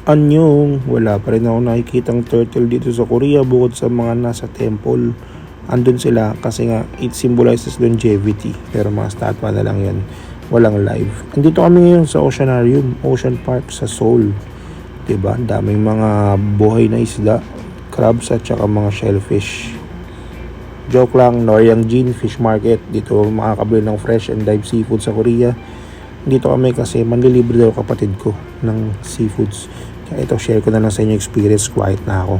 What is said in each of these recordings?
Anyong, wala pa rin ako nakikitang turtle dito sa Korea bukod sa mga nasa temple. Andun sila kasi nga it symbolizes longevity, pero mga statwa na lang yan, walang live. Andito kami ngayon sa Ocean Park sa Seoul. Diba? Daming mga buhay na isda, crabs at saka mga shellfish. Joke lang, Noryangjin Fish Market. Dito makakabili ng fresh and live seafood sa Korea. Dito kami kasi manlilibre daw kapatid ko ng seafoods. Kaya ito, share ko na lang sa inyo experience. Quiet na ako.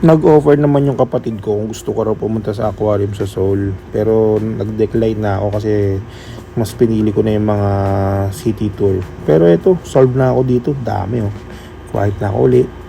Nag-offer naman yung kapatid ko kung gusto ko raw pumunta sa aquarium sa Seoul. Pero nag-decline na ako kasi mas pinili ko na yung mga city tour. Pero eto, solve na ako dito. Dami oh. Quiet na ako ulit.